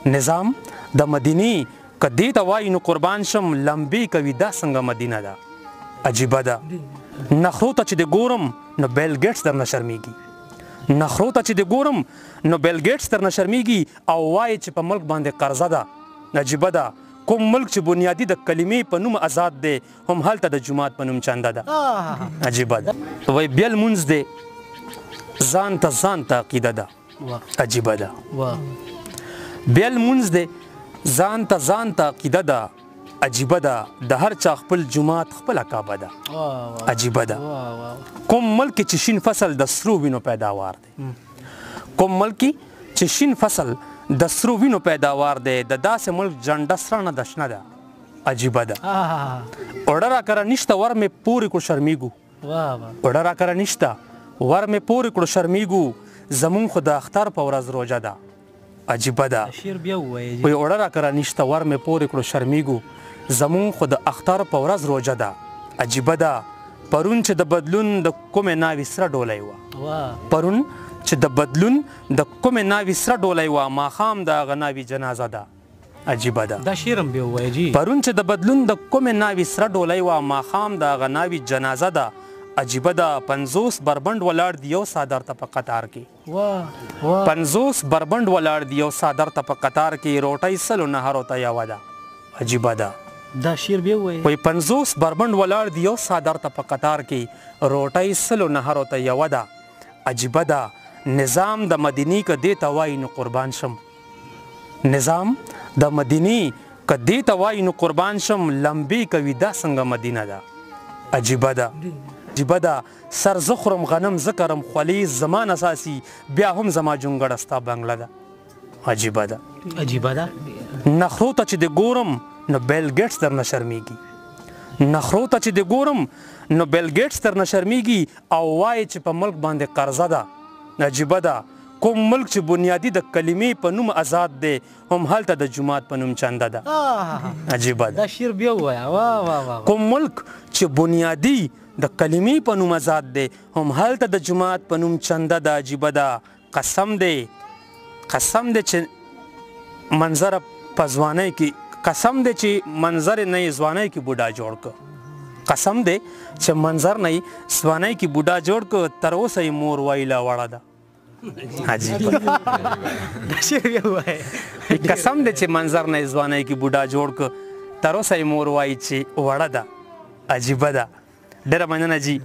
نظام د مدینې که دې ته وایي نو قربان شم لمبې کوي دا څنګه مدینه ده عجیبه ده نخرو ته چې د ګورم نو بیل ګیټس درنه شرمیږي نخرو ته چې د ګورم نو بیل ګیټس درنه شرمیږي او وایي چې په ملک باندې قرضه ده عجیبه ده کوم ملک چې بنیادي د کلمې په نوم آزاد دی هم هلته د جومات په نوم چنده ده عجیبه ده وایي بیا لمونځ دی ځان ته عقیده ده عجیبه ده بیا لمونځ دی ځان ته عقیده ده عجیبه ده د هر چا خپل جومات خپله کعبه ده عجیبه ده کوم ملک چې شین فصل د سرو وینو پیداوار دی کوم ملک چې شین فصل د سرو وینو پیداوار دی د داسې ملک جنډه سره نه ده شنه ده عجیبه ده اوړه راکره نشته ور مې پورې کړو شرمیږو اوړه راکره نشته ور مې پورې کړو شرمیږو زمونږ خو د اختر په ورځ روژه ده عجیبه ده وایي اوړه راکره نشته ور مې پورې کړو شرمیږو زمونږ خو د اختر په ورځ روژه ده عجیبه ده پرون چې د بدلون د کومې ناوې سره ډولی وه پرون چې د بدلون د کومې ناوې سره ډولی وه ماښام د هغه ناوې جنازه ده عجیبه ده دا شعر هم بیا ووایه جي پرون چې د بدلون د کومې ناوې سره ډولی وه ماښام د هغه ناوې جنازه ده عجیبه ده 50 بربنډ ولاړ دی یو څادر ته په قطار کې 50 بربنډ ولاړ دی یو څادر ته په قطار کې روټۍ سلو نهرو ته یوه ده عجیبه ده دا شعر بیا ووایه وایي 50 بربنډ ولاړ دی یو څادر ته په قطار کې روټۍ سلو نهرو ته یوه ده عجیبه ده نظام د مدینې که دې ته وایي نو قربان شم نظام د مدینې که دې ته وایي نو قربان شم لمبې کوي دا څنګه مدینه ده عجیبه ده عجیبه ده سر زه خورم غنم زه کرم خولې زما اساسي بیا هم زما جونګړه ستا بنګله ده عجیبه ده عجیبه ده نخرو ته چې د ګورم نو بیل ګیټس درنه شرمیږي نخرو ته چې د ګورم نو بیل ګیټس درنه شرمیږي او وایي چې په ملک باندې قرضه ده عجیبه ده کوم ملک چې بنیادي د کلمې په نوم آزاد دی هم هلته د جومات په نوم چنده ده عجیبه ده دا شعر بیا ووایه کوم ملک چې بنیادي د کلمې په نوم آزاد دی هم هلته د جومات په نوم چنده ده عجیبه ده قسم دی چې منظره په ځوانۍ کې قسم دی چې منظر نه یې ځوانۍ کې بوډا جوړ که قسم دی چې منظر نه یې ځوانۍ کې بوډا جوړ که تر اوسه یې مور وایي لا وړه ده عجیبه دا شعر بیا ووایه قسم دی چې منظر نه یې ځوانۍ کې بوډا جوړ که تر اوسه یې مور وایي چې وړه ده عجیبه ده ډېره مننه جي